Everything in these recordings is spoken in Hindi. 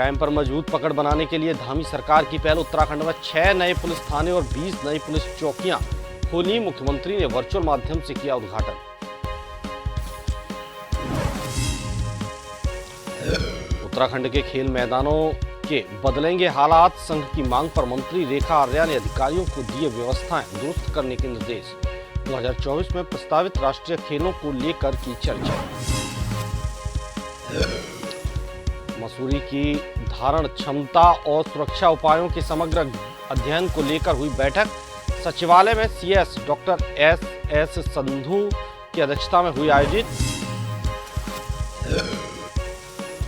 क्राइम पर मजबूत पकड़ बनाने के लिए धामी सरकार की पहल। उत्तराखंड में 6 नए पुलिस थाने और 20 नई पुलिस चौकियां खोली। मुख्यमंत्री ने वर्चुअल माध्यम से किया उद्घाटन। उत्तराखंड के खेल मैदानों के बदलेंगे हालात। संघ की मांग पर मंत्री रेखा आर्या ने अधिकारियों को दिए व्यवस्थाएं दुरुस्त करने के निर्देश। 2024 में प्रस्तावित राष्ट्रीय खेलों को लेकर की चर्चा। मसूरी की धारण क्षमता और सुरक्षा उपायों के समग्र अध्ययन को लेकर हुई बैठक। सचिवालय में सीएस डॉक्टर एस संधू की अध्यक्षता में हुई आयोजित।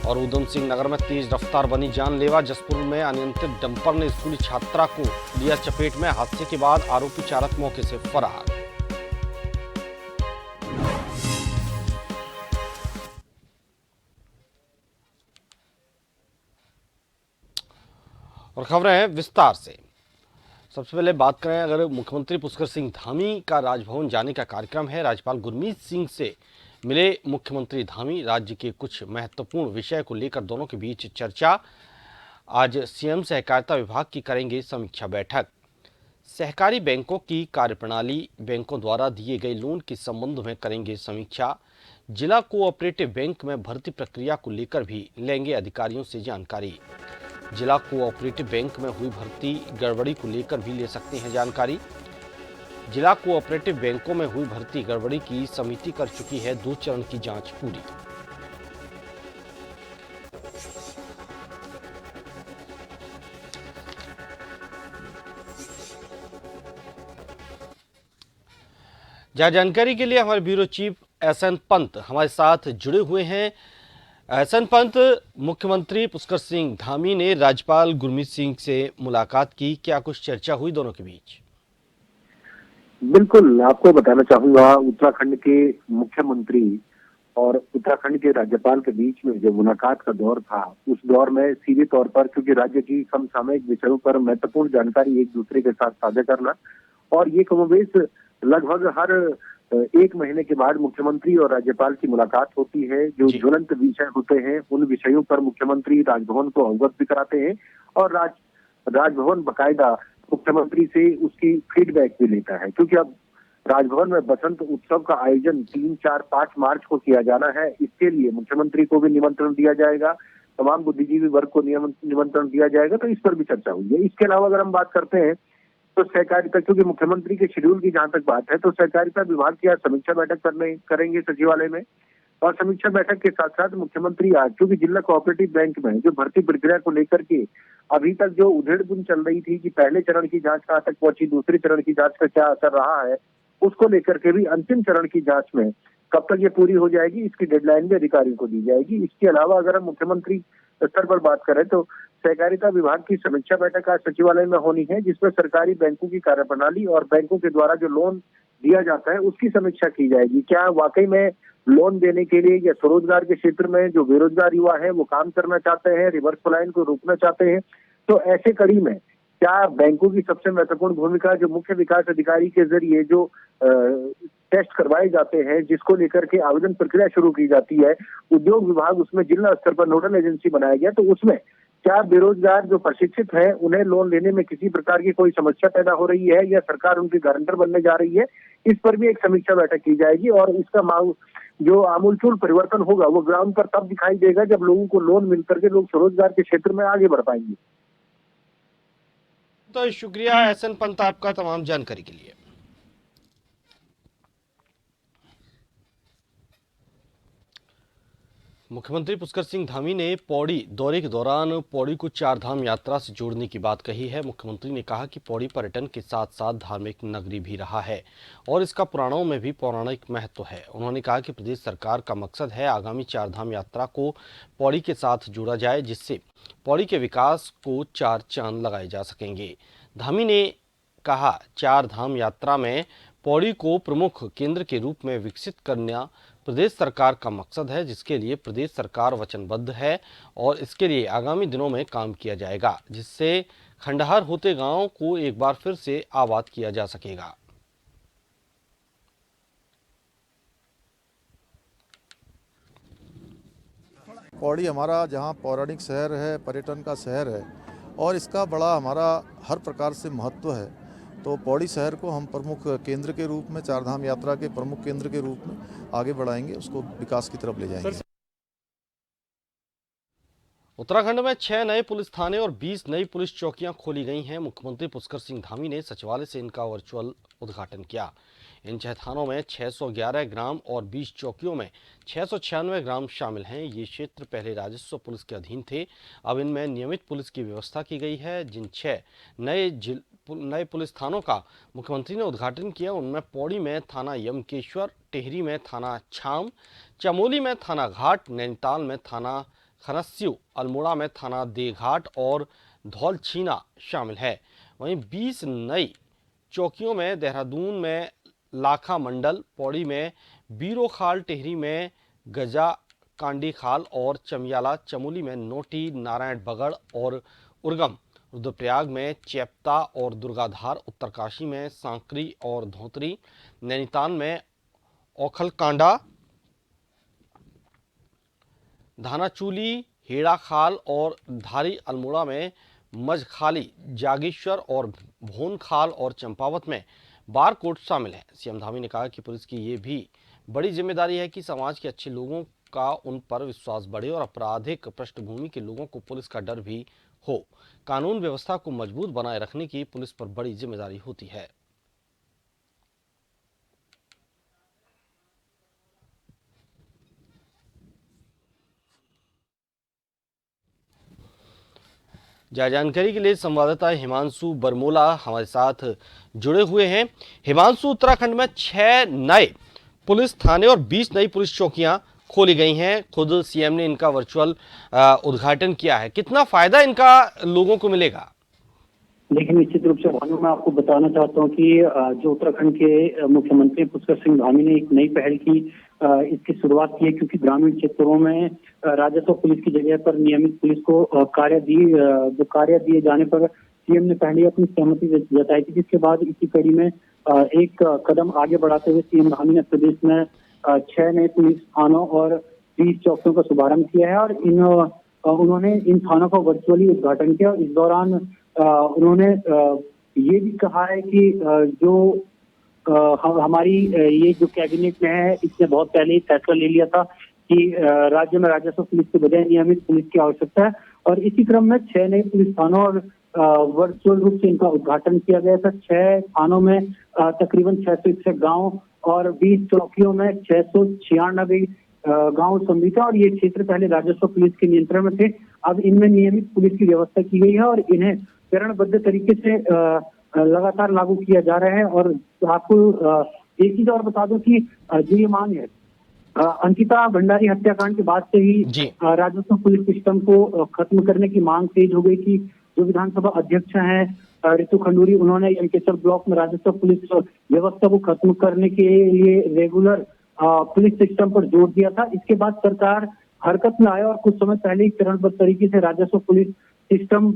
और उधम सिंह नगर में तेज रफ्तार बनी जानलेवा। जसपुर में अनियंत्रित डंपर ने स्कूली छात्रा को लिया चपेट में। हादसे के बाद आरोपी चालक मौके से फरार। और खबरें हैं विस्तार से। सबसे पहले बात करें, अगर मुख्यमंत्री पुष्कर सिंह धामी का राजभवन जाने का कार्यक्रम है। राज्यपाल गुरमीत सिंह से मिले मुख्यमंत्री धामी। राज्य के कुछ महत्वपूर्ण विषय को लेकर दोनों के बीच चर्चा। आज सीएम सहकारिता विभाग की करेंगे समीक्षा बैठक। सहकारी बैंकों की कार्यप्रणाली, बैंकों द्वारा दिए गए लोन के संबंध में करेंगे समीक्षा। जिला कोऑपरेटिव बैंक में भर्ती प्रक्रिया को लेकर भी लेंगे अधिकारियों से जानकारी। जिला कोऑपरेटिव बैंक में हुई भर्ती गड़बड़ी को लेकर भी ले सकते हैं जानकारी। जिला कोऑपरेटिव बैंकों में हुई भर्ती गड़बड़ी की समिति कर चुकी है 2 चरण की जांच पूरी। ज्यादा जानकारी के लिए हमारे ब्यूरो चीफ एसएन पंत हमारे साथ जुड़े हुए हैं। एसएन पंत, मुख्यमंत्री पुष्कर सिंह धामी ने राज्यपाल गुरमीत सिंह से मुलाकात की, क्या कुछ चर्चा हुई दोनों के बीच? बिल्कुल, आपको बताना चाहूंगा, उत्तराखंड के मुख्यमंत्री और उत्तराखंड के राज्यपाल के बीच में जो मुलाकात का दौर था, उस दौर में सीधे तौर पर, क्योंकि राज्य की समसामयिक विषयों पर महत्वपूर्ण जानकारी एक दूसरे के साथ साझा करना, और ये कमोबेश लगभग हर 1 महीने के बाद मुख्यमंत्री और राज्यपाल की मुलाकात होती है। जो ज्वलंत विषय होते हैं, उन विषयों पर मुख्यमंत्री राजभवन को अवगत भी कराते हैं और राजभवन बाकायदा मुख्यमंत्री से उसकी फीडबैक भी लेता है। क्योंकि अब राजभवन में बसंत उत्सव का आयोजन 3, 4, 5 मार्च को किया जाना है। इसके लिए मुख्यमंत्री को भी निमंत्रण दिया जाएगा, तमाम बुद्धिजीवी वर्ग को निमंत्रण दिया जाएगा, तो इस पर भी चर्चा हुई है। इसके अलावा अगर हम बात करते हैं तो सहकारिता, क्योंकि मुख्यमंत्री के शेड्यूल की जहां तक बात है, तो सहकारिता विभाग की आज समीक्षा बैठक करेंगे सचिवालय में। और समीक्षा बैठक के साथ साथ मुख्यमंत्री आज, क्योंकि जिला कोऑपरेटिव बैंक में जो भर्ती प्रक्रिया को लेकर के अभी तक जो उधेड़-बुन चल रही थी कि पहले चरण की जांच कहां तक पहुंची, दूसरे चरण की जांच का क्या असर रहा है, उसको लेकर के भी अंतिम चरण की जांच में कब तक ये पूरी हो जाएगी, इसकी डेडलाइन भी अधिकारियों को दी जाएगी। इसके अलावा अगर हम मुख्यमंत्री स्तर पर बात करें तो सहकारिता विभाग की समीक्षा बैठक आज सचिवालय में होनी है, जिसमें सरकारी बैंकों की कार्यप्रणाली और बैंकों के द्वारा जो लोन दिया जाता है उसकी समीक्षा की जाएगी। क्या वाकई में लोन देने के लिए या स्वरोजगार के क्षेत्र में जो बेरोजगार युवा है वो काम करना चाहते हैं, रिवर्स पलायन को रोकना चाहते हैं, तो ऐसे कड़ी में क्या बैंकों की सबसे महत्वपूर्ण भूमिका जो मुख्य विकास अधिकारी के जरिए जो टेस्ट करवाए जाते हैं, जिसको लेकर के आवेदन प्रक्रिया शुरू की जाती है, उद्योग विभाग उसमें जिला स्तर पर नोडल एजेंसी बनाया गया, तो उसमें क्या बेरोजगार जो प्रशिक्षित हैं उन्हें लोन लेने में किसी प्रकार की कोई समस्या पैदा हो रही है या सरकार उनकी गारंटर बनने जा रही है, इस पर भी एक समीक्षा बैठक की जाएगी। और इसका जो आमूलचूल परिवर्तन होगा वो ग्राउंड पर तब दिखाई देगा जब लोगों को लोन मिल करके लोग स्वरोजगार के क्षेत्र में आगे बढ़ पाएंगे। तो शुक्रिया एसएन पंत आपका तमाम जानकारी के लिए। मुख्यमंत्री पुष्कर सिंह धामी ने पौड़ी दौरे के दौरान पौड़ी को 4 धाम यात्रा से जोड़ने की बात कही है। मुख्यमंत्री ने कहा कि पौड़ी पर्यटन के साथ साथ धार्मिक नगरी भी रहा है और इसका पुराणों में भी पौराणिक महत्व है। उन्होंने कहा कि प्रदेश सरकार का मकसद है आगामी 4 धाम यात्रा को पौड़ी के साथ जोड़ा जाए, जिससे पौड़ी के विकास को 4 चांद लगाए जा सकेंगे। धामी ने कहा 4 धाम यात्रा में पौड़ी को प्रमुख केंद्र के रूप में विकसित करना प्रदेश सरकार का मकसद है, जिसके लिए प्रदेश सरकार वचनबद्ध है और इसके लिए आगामी दिनों में काम किया जाएगा, जिससे खंडहर होते गांवों को एक बार फिर से आबाद किया जा सकेगा। पौड़ी हमारा जहाँ पौराणिक शहर है, पर्यटन का शहर है और इसका बड़ा हमारा हर प्रकार से महत्व है। तो पौड़ी शहर को हम प्रमुख केंद्र के रूप में, चारधाम यात्रा के प्रमुख केंद्र के रूप में आगे बढ़ाएंगे, उसको विकास की तरफ ले जाएंगे। उत्तराखंड में 6 नए पुलिस थाने और 20 नई पुलिस चौकियां खोली गई हैं। मुख्यमंत्री पुष्कर सिंह धामी ने सचिवालय से इनका वर्चुअल उद्घाटन किया। इन 6 थानों में 611 ग्राम और 20 चौकियों में 696 ग्राम शामिल हैं। ये क्षेत्र पहले राजस्व पुलिस के अधीन थे, अब इनमें नियमित पुलिस की व्यवस्था की गई है। जिन 6 नए पुलिस थानों का मुख्यमंत्री ने उद्घाटन किया उनमें पौड़ी में थाना यमकेश्वर, टेहरी में थाना छाम, चमोली में थाना घाट, नैनीताल में थाना खनस्यू, अल्मोड़ा में थाना देघाट और धौलछीना शामिल है। वहीं 20 नई चौकियों में देहरादून में लाखा मंडल, पौड़ी में बीरो खाल, टेहरी में गजा कांडी खाल और चमियाला, चमोली में नोटी, नारायण बगड़ और उर्गम, रुद्रप्रयाग में चैप्ता और दुर्गाधार, उत्तरकाशी में सांकरी और धोतरी, नैनीताल में औखलकांडा, धानाचूली, हेड़ा खाल और धारी, अल्मोड़ा में मजखाली, जागेश्वर और भोन खाल और चंपावत में बारकोट शामिल है। सीएम धामी ने कहा कि पुलिस की ये भी बड़ी जिम्मेदारी है कि समाज के अच्छे लोगों का उन पर विश्वास बढ़े और आपराधिक पृष्ठभूमि के लोगों को पुलिस का डर भी हो। कानून व्यवस्था को मजबूत बनाए रखने की पुलिस पर बड़ी जिम्मेदारी होती है। ज्यादा जानकारी के लिए संवाददाता हिमांशु बरमोला हमारे साथ जुड़े हुए हैं। हिमांशु, उत्तराखंड में 6 नए पुलिस थाने और 20 नई पुलिस चौकियां खोली गई हैं। खुद सीएम ने इनका वर्चुअल उद्घाटन किया है। कितना फायदा इनका लोगों को मिलेगा? देखिए, निश्चित रूप से भानु, मैं आपको बताना चाहता हूं कि जो उत्तराखंड के मुख्यमंत्री पुष्कर सिंह धामी ने एक नई पहल की इसकी शुरुआत की है, क्योंकि ग्रामीण क्षेत्रों में राजस्व पुलिस की जगह पर नियमित पुलिस को कार्य दिए जाने पर सीएम ने पहले अपनी सहमति जताई थी, जिसके बाद इसी कड़ी में एक कदम आगे बढ़ाते हुए सीएम धामी ने प्रदेश में 6 नए पुलिस थानों और 20 चौकियों का शुभारंभ किया है और उन्होंने इन थानों का वर्चुअली उद्घाटन किया। इस दौरान उन्होंने ये भी कहा है कि जो हमारी ये जो कैबिनेट में है, इसने बहुत पहले ही फैसला ले लिया था कि राज्य में राजस्व पुलिस के बजाय नियमित पुलिस की आवश्यकता है और इसी क्रम में 6 नए पुलिस थानों और वर्चुअल रूप से इनका उद्घाटन किया गया था। 6 थानों में तकरीबन 661 गांव और 20 चौकियों में 696 गांव सम्मिलित है और ये क्षेत्र पहले राजस्व पुलिस के नियंत्रण में थे। अब इनमें नियमित पुलिस की व्यवस्था की गई है और इन्हें चरणबद्ध तरीके से लगातार लागू किया जा रहा है। और आपको एक चीज और बता दूं कि जो ये मांग है, अंकिता भंडारी हत्याकांड के बाद से ही राजस्व पुलिस सिस्टम को खत्म करने की मांग तेज हो गई थी। जो विधानसभा अध्यक्ष हैं ऋतु खंडूरी, उन्होंने यमकेश्वर ब्लॉक में राजस्व पुलिस व्यवस्था को खत्म करने के लिए रेगुलर पुलिस सिस्टम पर जोर दिया था। इसके बाद सरकार हरकत में आया और कुछ समय पहले ही चरणबद्ध तरीके से राजस्व पुलिस सिस्टम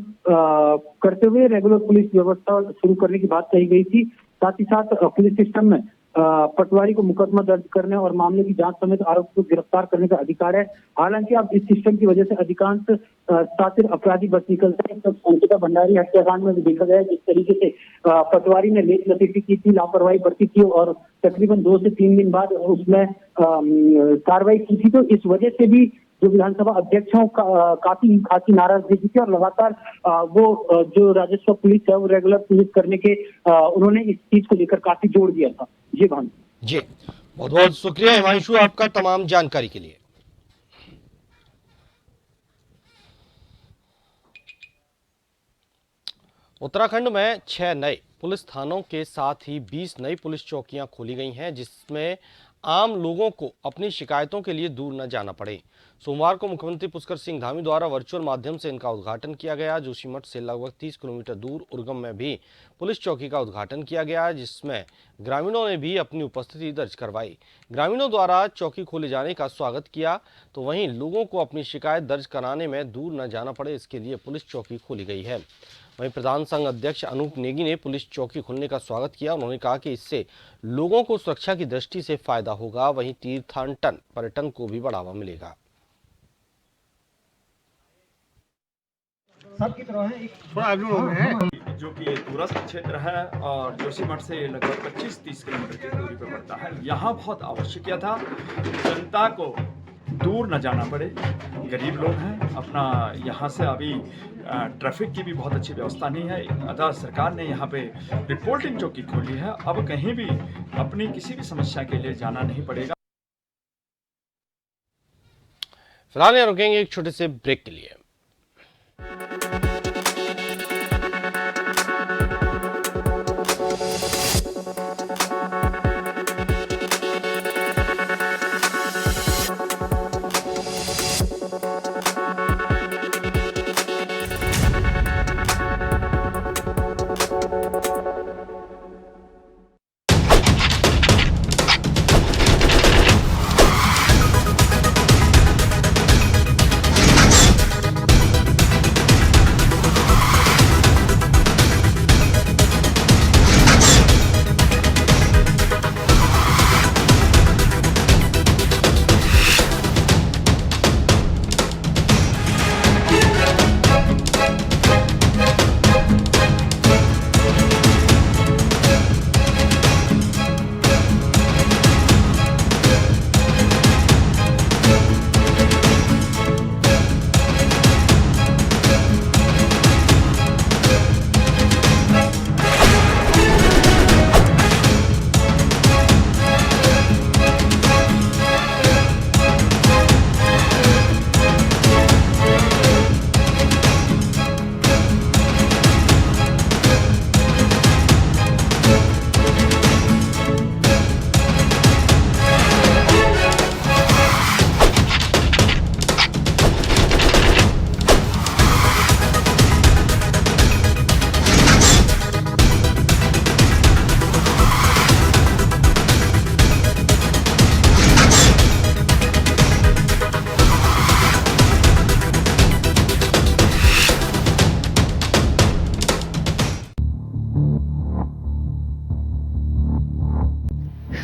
करते हुए रेगुलर पुलिस व्यवस्था शुरू करने की बात कही गई थी। साथ ही साथ पुलिस सिस्टम में पटवारी को मुकदमा दर्ज करने और मामले की जांच समेत आरोपी को गिरफ्तार करने का अधिकार है। हालांकि अब इस सिस्टम की वजह से अधिकांश शातिर अपराधी बच निकलते हैं। तब अंकिता भंडारी हत्याकांड में भी देखा गया जिस तरीके से पटवारी ने लेट लतीफी की थी, लापरवाही बरती थी और तकरीबन 2 से 3 दिन बाद उसमें कार्रवाई की थी। तो इस वजह से भी जो विधानसभा अध्यक्ष हैं काफी खासी नाराजगी थी और लगातार वो जो राजस्व पुलिस है वो रेगुलर पुलिस करने के उन्होंने इस चीज को लेकर काफी जोर दिया था। जी भानु जी, बहुत बहुत शुक्रिया हिमांशु आपका तमाम जानकारी के लिए। उत्तराखंड में 6 नए पुलिस थानों के साथ ही 20 नई पुलिस चौकियां खोली गई हैं, जिसमें आम लोगों को अपनी शिकायतों के लिए दूर न जाना पड़े। सोमवार को मुख्यमंत्री पुष्कर सिंह धामी द्वारा वर्चुअल माध्यम से इनका उद्घाटन किया गया। जोशीमठ से लगभग 30 किलोमीटर दूर उर्गम में भी पुलिस चौकी का उद्घाटन किया गया, जिसमें ग्रामीणों ने भी अपनी उपस्थिति दर्ज करवाई। ग्रामीणों द्वारा चौकी खोले जाने का स्वागत किया, तो वहीं लोगों को अपनी शिकायत दर्ज कराने में दूर न जाना पड़े, इसके लिए पुलिस चौकी खोली गई है। वहीं प्रधान संघ अध्यक्ष अनूप नेगी ने पुलिस चौकी खुलने का स्वागत किया। उन्होंने कहा कि इससे लोगों को सुरक्षा की दृष्टि से फायदा होगा, वहीं तीर्थाटन पर्यटन को भी बढ़ावा मिलेगा। सबकी तरह है। थोड़ा आगे हो गए हैं। जो कि दूरस्थ क्षेत्र है और जोशीमठ से लगभग 25-30 किलोमीटर की दूरी पर पड़ता है। यहाँ बहुत आवश्यक था जनता को दूर न जाना पड़े, गरीब लोग हैं, अपना यहाँ से अभी ट्रैफिक की भी बहुत अच्छी व्यवस्था नहीं है, अतः सरकार ने यहाँ पे रिपोर्टिंग चौकी खोली है। अब कहीं भी अपनी किसी भी समस्या के लिए जाना नहीं पड़ेगा। फिलहाल यहाँ रुकेंगे एक छोटे से ब्रेक के लिए।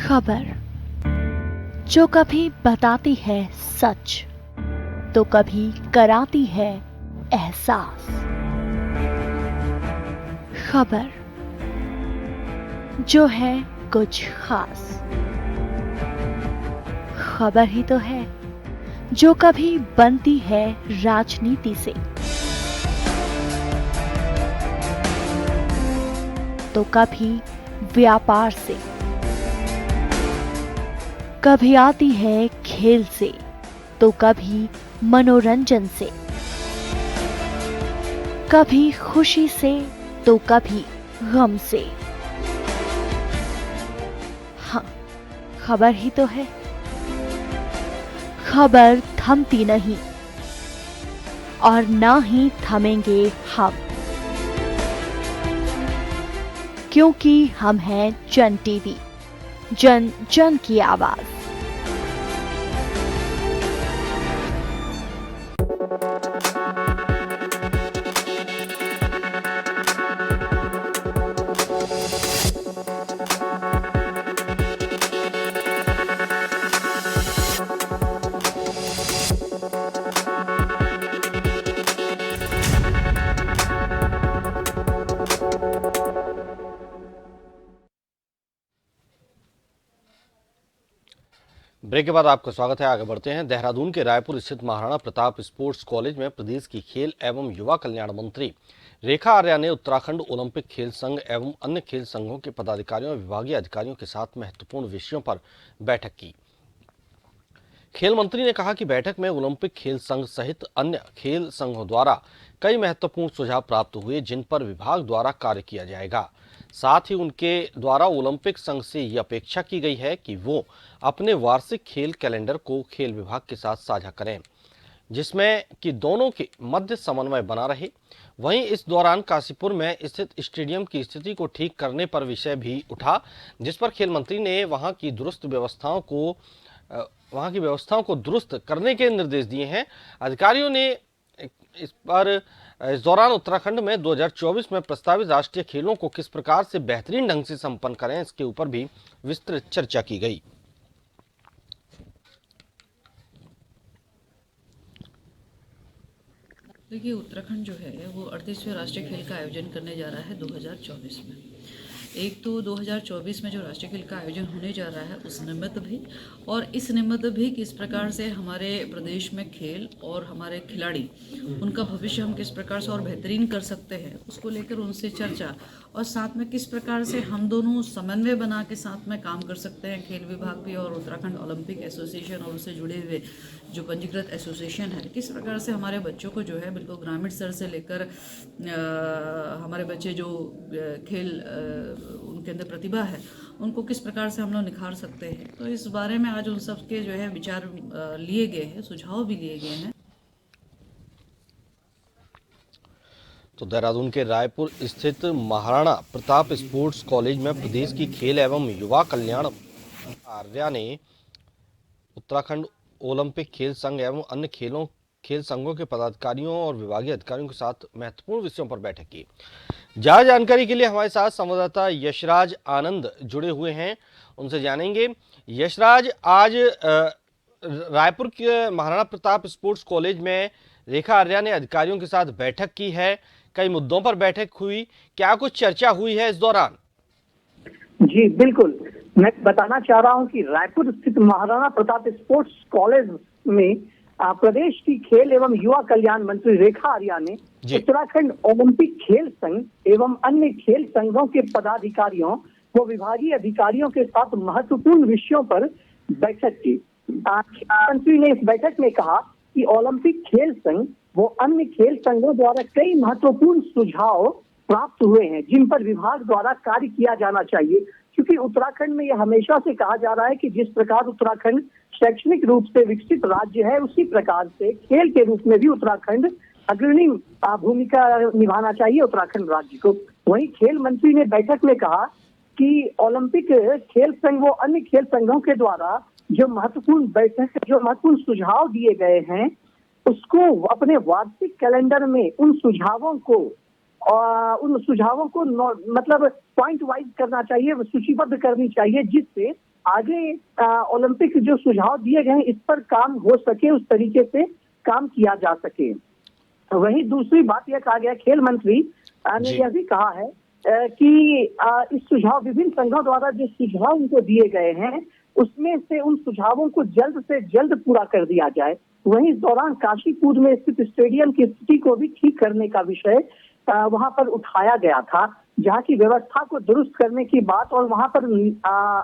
खबर जो कभी बताती है सच तो कभी कराती है एहसास। खबर जो है कुछ खास। खबर ही तो है जो कभी बनती है राजनीति से तो कभी व्यापार से, कभी आती है खेल से तो कभी मनोरंजन से, कभी खुशी से तो कभी गम से। हाँ, खबर ही तो है। खबर थमती नहीं और ना ही थमेंगे हम, क्योंकि हम हैं जन टीवी, जन जन की आवाज। ब्रेक के बाद आपका स्वागत है। आगे बढ़ते हैं। देहरादून के रायपुर स्थित महाराणा प्रताप स्पोर्ट्स कॉलेज में प्रदेश की खेल एवं युवा कल्याण मंत्री रेखा आर्या ने उत्तराखंड ओलंपिक खेल संघ एवं अन्य खेल संघों के पदाधिकारियों और विभागीय अधिकारियों के साथ महत्वपूर्ण विषयों पर बैठक की। खेल मंत्री ने कहा कि बैठक में ओलंपिक खेल संघ सहित अन्य खेल संघों द्वारा कई महत्वपूर्ण सुझाव प्राप्त हुए, जिन पर विभाग द्वारा कार्य किया जाएगा। साथ ही उनके द्वारा ओलंपिक संघ से ये अपेक्षा की गई है कि वो अपने वार्षिक खेल कैलेंडर को खेल विभाग के साथ साझा करें, जिसमें कि दोनों के मध्य समन्वय बना रहे। वहीं इस दौरान काशीपुर में स्थित स्टेडियम की स्थिति को ठीक करने पर विषय भी उठा, जिस पर खेल मंत्री ने वहां की व्यवस्थाओं को दुरुस्त करने के निर्देश दिए हैं। अधिकारियों ने इस दौरान उत्तराखंड में 2024 में प्रस्तावित राष्ट्रीय खेलों को किस प्रकार से बेहतरीन ढंग से संपन्न करें, इसके ऊपर भी विस्तृत चर्चा की गई। देखिए, उत्तराखंड जो है वो 38वें राष्ट्रीय खेल का आयोजन करने जा रहा है 2024 में। एक तो 2024 में जो राष्ट्रीय खेल का आयोजन होने जा रहा है उस निमित्त भी, और इस निमित्त भी किस प्रकार से हमारे प्रदेश में खेल और हमारे खिलाड़ी, उनका भविष्य हम किस प्रकार से और बेहतरीन कर सकते हैं, उसको लेकर उनसे चर्चा, और साथ में किस प्रकार से हम दोनों समन्वय बना के साथ में काम कर सकते हैं, खेल विभाग भी और उत्तराखंड ओलंपिक एसोसिएशन और उससे जुड़े हुए जो पंजीकृत एसोसिएशन है, किस प्रकार से हमारे बच्चों को जो है बिल्कुल ग्रामीण स्तर से लेकर हमारे बच्चे जो खेल उनके अंदर प्रतिभा है उनको किस प्रकार से हम लोग निखार सकते हैं। तो इस बारे में आज उन सब के जो है विचार लिए गए हैं, सुझाव भी लिए गए हैं। तो देहरादून के रायपुर स्थित महाराणा प्रताप स्पोर्ट्स कॉलेज में प्रदेश की खेल एवं युवा कल्याण आर्या ने उत्तराखंड ओलंपिक खेल संघ एवं अन्य खेल संघों के पदाधिकारियों और विभागीय अधिकारियों के साथ महत्वपूर्ण विषयों पर बैठक की। ज्यादा जानकारी के लिए हमारे साथ संवाददाता यशराज आनंद जुड़े हुए हैं, उनसे जानेंगे। यशराज, आज रायपुर के महाराणा प्रताप स्पोर्ट्स कॉलेज में रेखा आर्या ने अधिकारियों के साथ बैठक की है, कई मुद्दों पर बैठक हुई, क्या कुछ चर्चा हुई है इस दौरान? जी बिल्कुल, मैं बताना चाह रहा हूं कि रायपुर स्थित महाराणा प्रताप स्पोर्ट्स कॉलेज में प्रदेश की खेल एवं युवा कल्याण मंत्री रेखा आर्या ने उत्तराखंड ओलंपिक खेल संघ एवं अन्य खेल संघों के पदाधिकारियों व विभागीय अधिकारियों के साथ महत्वपूर्ण विषयों पर बैठक की। मंत्री ने इस बैठक में कहा कि ओलंपिक खेल संघ वो अन्य खेल संघों द्वारा कई महत्वपूर्ण सुझाव प्राप्त हुए हैं जिन पर विभाग द्वारा कार्य किया जाना चाहिए, क्योंकि उत्तराखंड में यह हमेशा से कहा जा रहा है कि जिस प्रकार उत्तराखंड शैक्षणिक रूप से विकसित राज्य है, उसी प्रकार से खेल के रूप में भी उत्तराखंड अग्रणी भूमिका निभाना चाहिए उत्तराखंड राज्य को। वहीं खेल मंत्री ने बैठक में कहा कि ओलंपिक खेल संघ वो अन्य खेल संघों के द्वारा जो महत्वपूर्ण सुझाव दिए गए हैं उसको अपने वार्षिक कैलेंडर में उन सुझावों को मतलब पॉइंट वाइज करना चाहिए, सूचीबद्ध करनी चाहिए, जिससे आगे ओलंपिक जो सुझाव दिए गए हैं इस पर काम हो सके, उस तरीके से काम किया जा सके। वहीं दूसरी बात यह कहा गया, खेल मंत्री ने यह भी कहा है कि इस सुझाव विभिन्न संघों द्वारा जो सुझाव उनको दिए गए हैं उसमें से उन सुझावों को जल्द से जल्द पूरा कर दिया जाए। वहीं इस दौरान काशीपुर में स्थित स्टेडियम की स्थिति को भी ठीक करने का विषय वहां पर उठाया गया था, जहां की व्यवस्था को दुरुस्त करने की बात, और वहां पर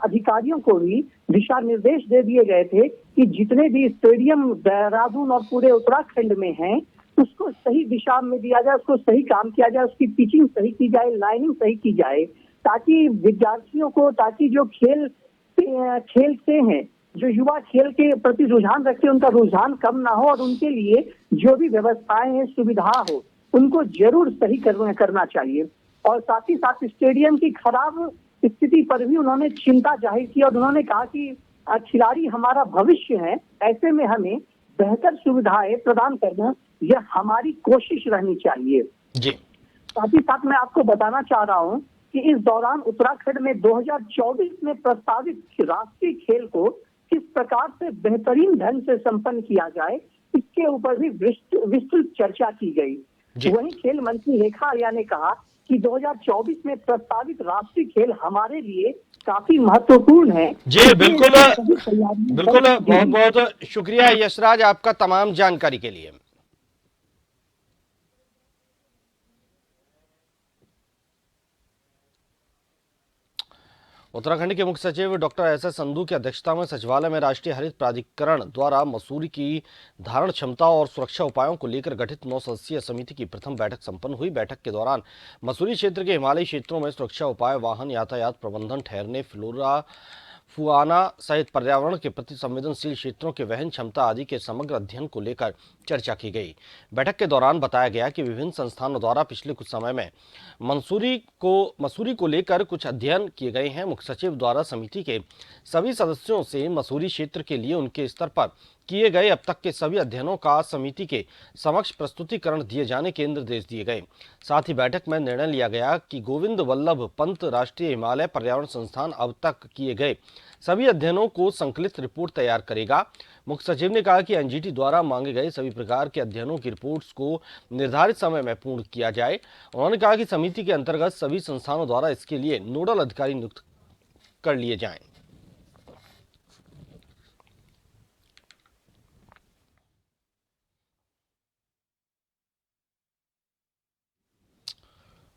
अधिकारियों को भी दिशा निर्देश दे दिए गए थे कि जितने भी स्टेडियम देहरादून और पूरे उत्तराखंड में हैं उसको सही दिशा में दिया जाए, उसको सही काम किया जाए, उसकी पिचिंग सही की जाए, लाइनिंग सही की जाए, ताकि विद्यार्थियों को, ताकि जो खेलते हैं, जो युवा खेल के प्रति रुझान रखते हैं, उनका रुझान कम ना हो और उनके लिए जो भी व्यवस्थाएं हैं, सुविधा हो, उनको जरूर सही करना चाहिए। और साथ ही साथ स्टेडियम की खराब स्थिति पर भी उन्होंने चिंता जाहिर की और उन्होंने कहा कि खिलाड़ी हमारा भविष्य है, ऐसे में हमें बेहतर सुविधाएं प्रदान करना यह हमारी कोशिश रहनी चाहिए जी। साथ ही साथ मैं आपको बताना चाह रहा हूं कि इस दौरान उत्तराखंड में 2024 में प्रस्तावित राष्ट्रीय खेल को किस प्रकार से बेहतरीन ढंग से संपन्न किया जाए, इसके ऊपर भी विस्तृत चर्चा की गई। वहीं खेल मंत्री रेखा आर्या ने कहा कि 2024 में प्रस्तावित राष्ट्रीय खेल हमारे लिए काफी महत्वपूर्ण है। जी बिल्कुल बिल्कुल, बहुत बहुत शुक्रिया यशराज आपका तमाम जानकारी के लिए। उत्तराखंड के मुख्य सचिव डॉक्टर एस.एस. संधू की अध्यक्षता में सचिवालय में राष्ट्रीय हरित प्राधिकरण द्वारा मसूरी की धारण क्षमता और सुरक्षा उपायों को लेकर गठित 9 सदस्यीय समिति की प्रथम बैठक संपन्न हुई। बैठक के दौरान मसूरी क्षेत्र के हिमालयी क्षेत्रों में सुरक्षा उपाय, वाहन यातायात प्रबंधन, ठहरने, फ्लोरा फुआना सहित पर्यावरण के प्रति संवेदनशील क्षेत्रों के वहन क्षमता आदि के समग्र अध्ययन को लेकर चर्चा की गई। बैठक के दौरान बताया गया कि विभिन्न संस्थानों द्वारा पिछले कुछ समय में मसूरी को लेकर कुछ अध्ययन किए गए हैं। मुख्य सचिव द्वारा समिति के सभी सदस्यों से मसूरी क्षेत्र के लिए उनके स्तर पर किए गए अब तक के सभी अध्ययनों का समिति के समक्ष प्रस्तुतिकरण दिए जाने के निर्देश दिए गए। साथ ही बैठक में निर्णय लिया गया कि गोविंद वल्लभ पंत राष्ट्रीय हिमालय पर्यावरण संस्थान अब तक किए गए सभी अध्ययनों को संकलित रिपोर्ट तैयार करेगा। मुख्य सचिव ने कहा कि एनजीटी द्वारा मांगे गए सभी प्रकार के अध्ययनों की रिपोर्ट्स को निर्धारित समय में पूर्ण किया जाए। उन्होंने कहा कि समिति के अंतर्गत सभी संस्थानों द्वारा इसके लिए नोडल अधिकारी नियुक्त कर लिए जाएं।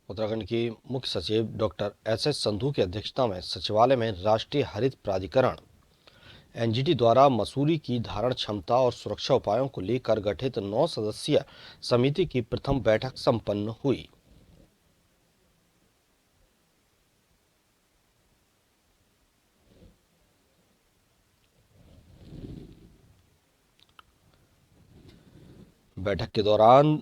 उत्तराखंड के मुख्य सचिव डॉक्टर एस संधू की अध्यक्षता में सचिवालय में राष्ट्रीय हरित प्राधिकरण एनजीटी द्वारा मसूरी की धारण क्षमता और सुरक्षा उपायों को लेकर गठित 9 सदस्यीय समिति की प्रथम बैठक संपन्न हुई। बैठक के दौरान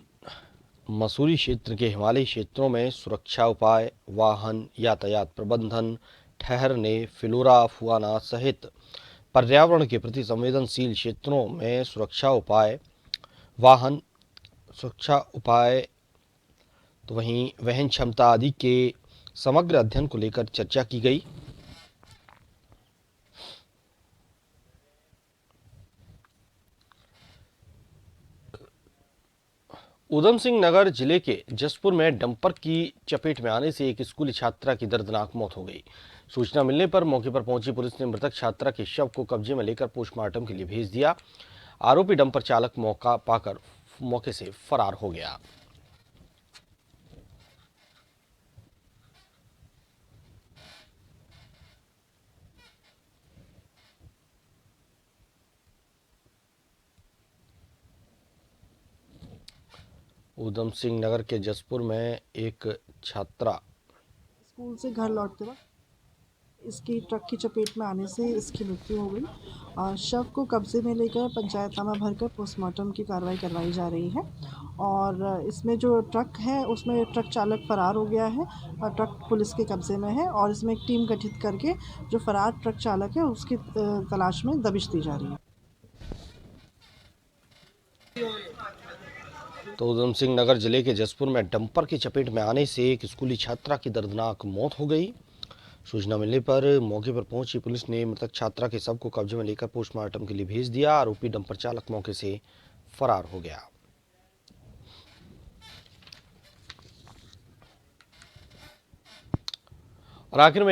मसूरी क्षेत्र के हिमालयी क्षेत्रों में सुरक्षा उपाय, वाहन यातायात प्रबंधन, ठहरने, फिलोरा फुआना सहित पर्यावरण के प्रति संवेदनशील क्षेत्रों में सुरक्षा उपाय, वाहन सुरक्षा उपाय तो वहीं वहन क्षमता आदि के समग्र अध्ययन को लेकर चर्चा की गई। उधम सिंह नगर जिले के जसपुर में डंपर की चपेट में आने से एक स्कूली छात्रा की दर्दनाक मौत हो गई। सूचना मिलने पर मौके पर पहुंची पुलिस ने मृतक छात्रा के शव को कब्जे में लेकर पोस्टमार्टम के लिए भेज दिया। आरोपी डंपर चालक मौका पाकर मौके से फरार हो गया। उधम सिंह नगर के जसपुर में एक छात्रा स्कूल से घर लौटते वक्त इसकी ट्रक की चपेट में आने से इसकी मृत्यु हो गई और शव को कब्जे में लेकर पंचायतनामा भरकर पोस्टमार्टम की कार्रवाई करवाई जा रही है। और इसमें जो ट्रक है उसमें ट्रक चालक फरार हो गया है और ट्रक पुलिस के कब्जे में है और इसमें एक टीम गठित करके जो फरार ट्रक चालक है उसकी तलाश में दबिश दी जा रही है। तो उधम सिंह नगर जिले के जसपुर में डंपर की चपेट में आने से एक स्कूली छात्रा की दर्दनाक मौत हो गई। सूचना मिलने पर मौके पर पहुंची पुलिस ने मृतक छात्रा के शव को कब्जे में लेकर पोस्टमार्टम के लिए भेज दिया। आरोपी डंपर चालक मौके से फरार हो गया। और आखिर में